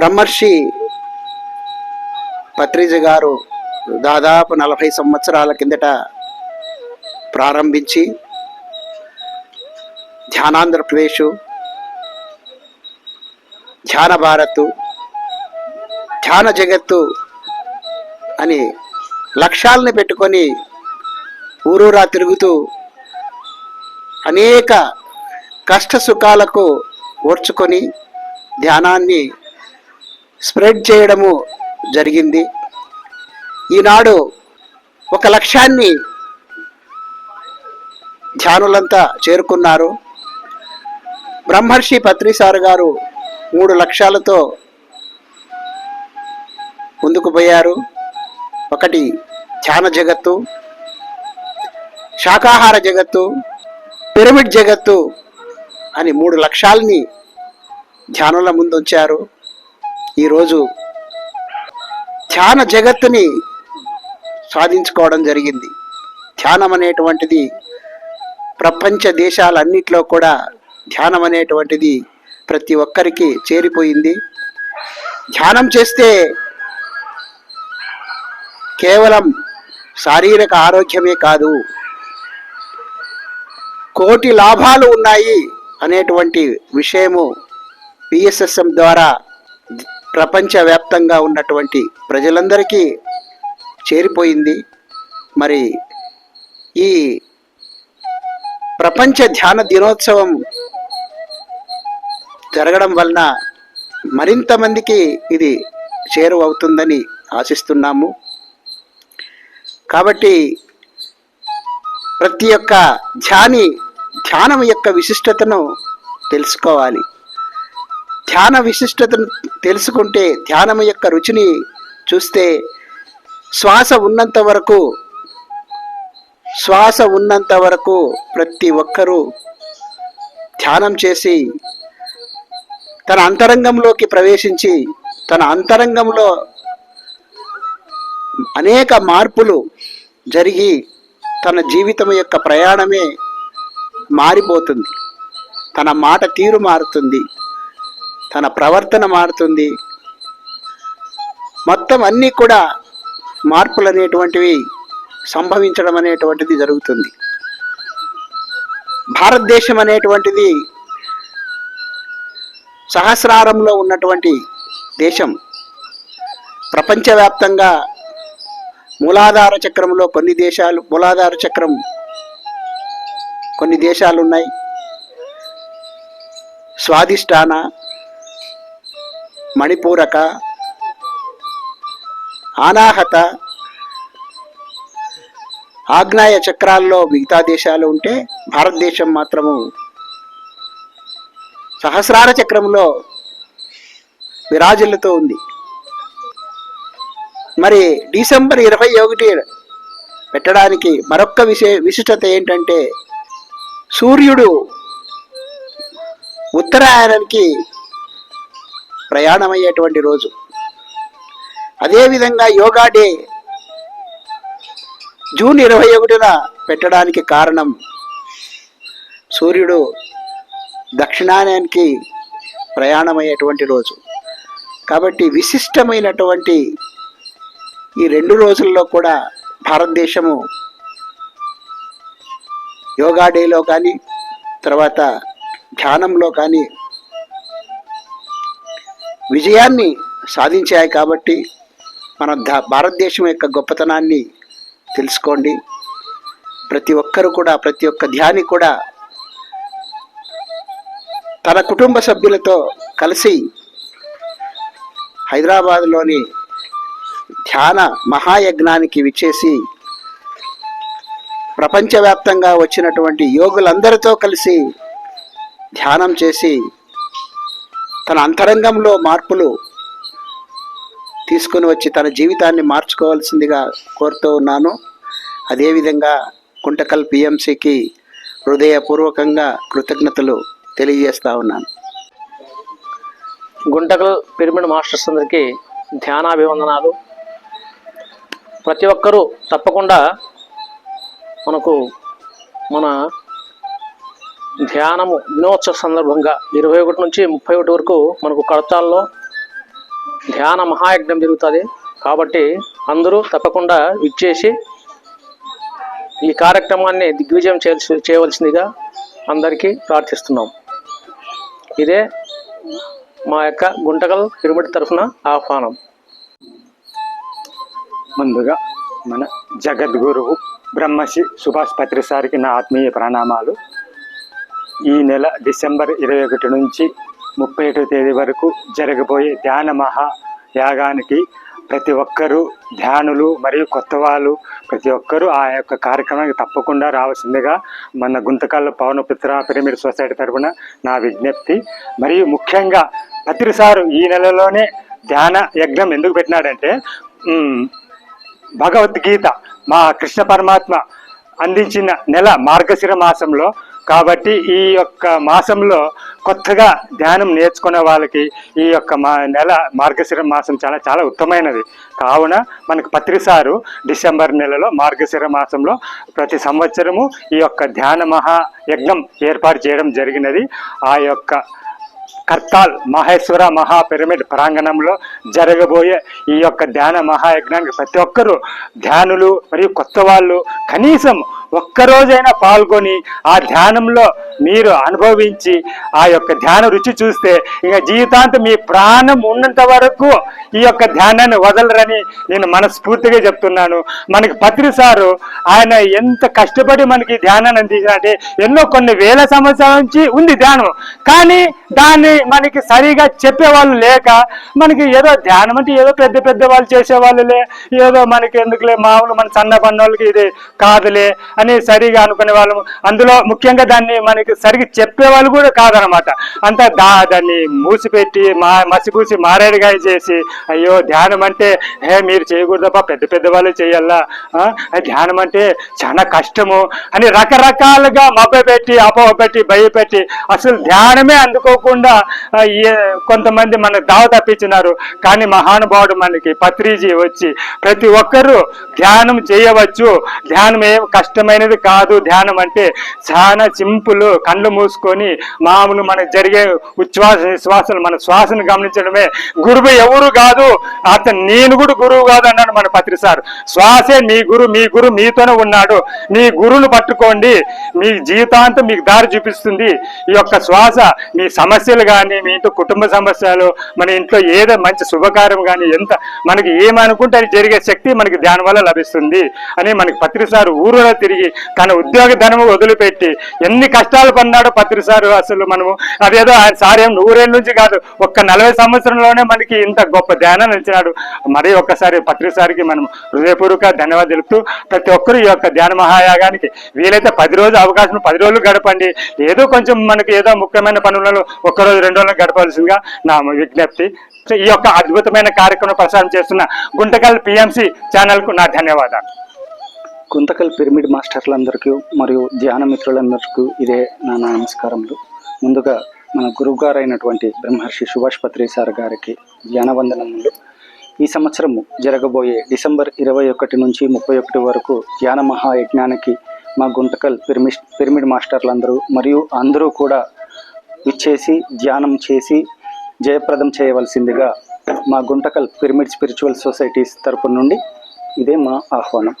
బ్రహ్మర్షి పత్రిజ గారు దాదాపు 40 సంవత్సరాల కిందట ప్రారంభించి ధ్యానాంధ్రప్రదేశ్, ధ్యాన భారత్, ధ్యాన జగత్తు అని లక్ష్యాలని పెట్టుకొని ఊరూరా తిరుగుతూ అనేక కష్ట సుఖాలకు ఓర్చుకొని ధ్యానాన్ని స్ప్రెడ్ చేయడము జరిగింది. ఈనాడు ఒక లక్ష్యాన్ని ధ్యానులంతా చేరుకున్నారు. బ్రహ్మర్షి పత్రిసార్ గారు 3 లక్ష్యాలతో ముందుకు పోయారు. ఒకటి ధ్యాన జగత్తు, శాకాహార జగత్తు, పిరమిడ్ జగత్తు అని 3 లక్ష్యాలని ధ్యానుల ముందు ఉంచారు. ఈరోజు ధ్యాన జగత్తుని సాధించుకోవడం జరిగింది. ధ్యానం అనేటువంటిది ప్రపంచ దేశాలన్నిట్లో కూడా ధ్యానం అనేటువంటిది ప్రతి ఒక్కరికి చేరిపోయింది. ధ్యానం చేస్తే కేవలం శారీరక ఆరోగ్యమే కాదు, కోటి లాభాలు ఉన్నాయి అనేటువంటి విషయము పిఎస్ఎస్ఎం ద్వారా ప్రపంచవ్యాప్తంగా ఉన్నటువంటి ప్రజలందరికీ చేరిపోయింది. మరి ఈ ప్రపంచ ధ్యాన దినోత్సవం జరగడం వలన మరింత మందికి ఇది చేరువవుతుందని ఆశిస్తున్నాము. కాబట్టి ప్రతి ఒక్క ధ్యానం యొక్క విశిష్టతను తెలుసుకోవాలి. ధ్యాన విశిష్టతను తెలుసుకుంటే, ధ్యానం యొక్క రుచిని చూస్తే శ్వాస ఉన్నంత వరకు ప్రతి ఒక్కరూ ధ్యానం చేసి తన అంతరంగంలోకి ప్రవేశించి తన అంతరంగంలో అనేక మార్పులు జరిగి తన జీవితం యొక్క ప్రయాణమే మారిపోతుంది. తన మాట తీరు మారుతుంది, తన ప్రవర్తన మారుతుంది. మొత్తం అన్నీ కూడా మార్పులు అనేటువంటివి సంభవించడం అనేటువంటిది జరుగుతుంది. భారతదేశం అనేటువంటిది సహస్రారంలో ఉన్నటువంటి దేశం. ప్రపంచవ్యాప్తంగా మూలాధార చక్రంలో కొన్ని దేశాలు ఉన్నాయి. స్వాదిష్టాన, మణిపూరక, అనాహత, ఆగ్నేయ చక్రాల్లో మిగతా దేశాలు ఉంటే భారతదేశం మాత్రము సహస్రార చక్రంలో విరాజిల్లుతూ ఉంది. మరి డిసెంబర్ 21 పెట్టడానికి మరొక్క విశిష్టత ఏంటంటే, సూర్యుడు ఉత్తరాయణానికి ప్రయాణమయ్యేటువంటి రోజు. అదేవిధంగా యోగా డే జూన్ 21న పెట్టడానికి కారణం సూర్యుడు దక్షిణాయనానికి ప్రయాణమయ్యేటువంటి రోజు. కాబట్టి విశిష్టమైనటువంటి ఈ 2 రోజుల్లో కూడా భారతదేశము యోగా డేలో కానీ తర్వాత ధ్యానంలో కానీ విజయాన్ని సాధించాయి. కాబట్టి మన భారతదేశం యొక్క గొప్పతనాన్ని తెలుసుకోండి. ప్రతి ఒక్కరు కూడా, ప్రతి ఒక్క ధ్యాని కూడా తన కుటుంబ సభ్యులతో కలిసి హైదరాబాద్లోని ధ్యాన మహాయజ్ఞానికి విచ్చేసి ప్రపంచవ్యాప్తంగా వచ్చినటువంటి యోగులందరితో కలిసి ధ్యానం చేసి తన అంతరంగంలో మార్పులు తీసుకుని వచ్చి తన జీవితాన్ని మార్చుకోవాల్సిందిగా కోరుతూ ఉన్నాను. అదేవిధంగా గుంటకల్ పిఎంసికి హృదయపూర్వకంగా కృతజ్ఞతలు తెలియజేస్తూ ఉన్నాను. గుంటకల్ పిరమిడ్ మాస్టర్స్ అందరికీ ధ్యానాభివందనాలు. ప్రతి ఒక్కరూ తప్పకుండా మన ధ్యానము దినోత్సవ సందర్భంగా 21 నుంచి 31 వరకు మనకు కడతాల్లో ధ్యాన మహాయజ్ఞం జరుగుతుంది. కాబట్టి అందరూ తప్పకుండా విచ్చేసి ఈ కార్యక్రమాన్ని దిగ్విజయం చేయవలసిందిగా అందరికీ ప్రార్థిస్తున్నాం. ఇదే మా యొక్క గుంటకల్ పిరమిడ్ తరఫున ఆహ్వానం. ముందుగా మన జగద్గురువు బ్రహ్మశ్రీ సుభాష్ పత్రి సార్కి నా ఆత్మీయ ప్రణామాలు. ఈ నెల డిసెంబర్ 21 నుంచి 31 తేదీ వరకు జరగబోయే ధ్యాన మహాయాగానికి ప్రతి ఒక్కరూ ధ్యానులు మరియు కొత్త వాళ్ళు ప్రతి ఒక్కరూ ఆ యొక్క కార్యక్రమానికి తప్పకుండా రావాల్సిందిగా మన గుంతకల్ పవనపుత్ర పిరమిడ్ సొసైటీ తరఫున నా విజ్ఞప్తి. మరియు ముఖ్యంగా పత్రి సారు ఈ నెలలోనే ధ్యాన యజ్ఞం ఎందుకు పెట్టినాడంటే, భగవద్గీత మా కృష్ణ పరమాత్మ అందించిన నెల మార్గశిర మాసంలో. కాబట్టి ఈ యొక్క మాసంలో కొత్తగా ధ్యానం నేర్చుకునే వాళ్ళకి ఈ యొక్క నెల మార్గశిర మాసం చాలా చాలా ఉత్తమైనది. కావున మనకు పత్రి సారు డిసెంబర్ నెలలో మార్గశిర మాసంలో ప్రతి సంవత్సరము ఈ యొక్క ధ్యాన మహాయజ్ఞం ఏర్పాటు చేయడం జరిగినది. ఆ యొక్క కర్తాల్ మహేశ్వర మహా పిరమిడ్ ప్రాంగణంలో జరగబోయే ఈ యొక్క ధ్యాన మహాయజ్ఞానికి ప్రతి ఒక్కరూ ధ్యానులు మరియు కొత్త వాళ్ళు కనీసం ఒక్కరోజైనా పాల్గొని ఆ ధ్యానంలో మీరు అనుభవించి ఆ యొక్క ధ్యాన రుచి చూస్తే ఇక జీవితాంతం మీ ప్రాణం ఉన్నంత వరకు ఈ యొక్క ధ్యానాన్ని వదలరని నేను మనస్ఫూర్తిగా చెప్తున్నాను. మనకి పత్రి సారు ఆయన ఎంత కష్టపడి మనకి ధ్యానాన్ని అందించారంటే, ఎన్నో కొన్ని వేల సంవత్సరాల నుంచి ఉంది ధ్యానం, కానీ దాన్ని మనకి సరిగా చెప్పేవాళ్ళు లేక మనకి ఏదో ధ్యానం అంటే ఏదో పెద్ద పెద్ద వాళ్ళు చేసేవాళ్ళులే, ఏదో మనకి ఎందుకులే మామూలు మన సన్న పన్నోళ్ళకి ఇది కాదులే అని సరిగా అనుకునే వాళ్ళము. అందులో ముఖ్యంగా దాన్ని మనకి సరిగ్గా చెప్పేవాళ్ళు కూడా కాదనమాట. అంతా దాన్ని మూసిపెట్టి మసిపూసి మారేడుగాయ చేసి, అయ్యో ధ్యానం అంటే మీరు చేయకూడదబ్బా, పెద్ద పెద్ద వాళ్ళు చేయాలా, ధ్యానం అంటే చాలా కష్టము అని రకరకాలుగా మభ్యపెట్టి అపోహపెట్టి భయపెట్టి అసలు ధ్యానమే అందుకోకుండా కొంతమంది మన దావ తప్పించినారు. కానీ మహానుభావుడు మనకి పత్రిజీ వచ్చి ప్రతి ఒక్కరూ ధ్యానం చేయవచ్చు, ధ్యానం ఏం కష్టమైనది కాదు, ధ్యానం అంటే చాలా సింపుల్, కళ్ళు మూసుకొని మామూలు మనకు జరిగే ఉచ్ఛ్వాస నిశ్వాసలు మన శ్వాసను గమనించడమే. గురువు ఎవరు కాదు, అతను నేను కూడా గురువు కాదు అన్నాడు మన పత్రి సార్. శ్వాసే మీ గురు మీతోనే ఉన్నాడు, మీ గురువును పట్టుకోండి, మీ జీవితాంతం మీకు దారి చూపిస్తుంది. ఈ యొక్క శ్వాస మీ సమస్యలు కానీ, మీ ఇంట్లో కుటుంబ సమస్యలు, మన ఇంట్లో ఏదో మంచి శుభకార్యం కానీ, ఎంత మనకి ఏమనుకుంటే అది జరిగే శక్తి మనకి ధ్యానం వల్ల లభిస్తుంది అని మనకి పత్రి సారు ఊరులో తిరిగి తన ఉద్యోగ ధనము వదిలిపెట్టి ఎన్ని కష్టాలు పడినాడో పత్రి సారు. అసలు మనము అదేదో ఆయన సార్ ఏం 100 ఏళ్ళ నుంచి కాదు, ఒక్క 40 సంవత్సరంలోనే మనకి ఇంత గొప్ప ధ్యానాన్ని ఇచ్చినాడు. మరి ఒక్కసారి పత్రి సారికి మనం హృదయపూర్వక ధన్యవాదాలు తెలుపుతూ ప్రతి ఒక్కరు ఈ యొక్క ధ్యాన మహాయాగానికి వీలైతే 10 రోజులు అవకాశం 10 రోజులు గడపండి. ఏదో కొంచెం మనకి ఏదో ముఖ్యమైన పనులను 1 రోజు 2 రోజులు గడపవలసిందిగా నా విజ్ఞప్తి. ఈ యొక్క అద్భుతమైన కార్యక్రమం ప్రసారం చేస్తున్న గుంటకల్ పిఎంసి ఛానల్కు నా ధన్యవాదాలు. గుంతకల్ పిరమిడ్ మాస్టర్లందరికీ మరియు ధ్యాన మిత్రులందరికీ ఇదే నా నమస్కారములు. ముందుగా మన గురువుగారు అయినటువంటి బ్రహ్మర్షి సుభాష్ పత్రి సార్ గారికి ధ్యాన వందనములు. ఈ సంవత్సరము జరగబోయే డిసెంబర్ 21 నుంచి 31 వరకు ధ్యాన మహాయజ్ఞానికి మా గుంతకల్ పిరమిడ్ మాస్టర్లందరూ మరియు అందరూ కూడా విచ్చేసి ధ్యానం చేసి జయప్రదం చేయవలసిందిగా మా గుంటకల్ పిరమిడ్ స్పిరిచువల్ సొసైటీస్ తరపు నుండి ఇదే మా ఆహ్వానం.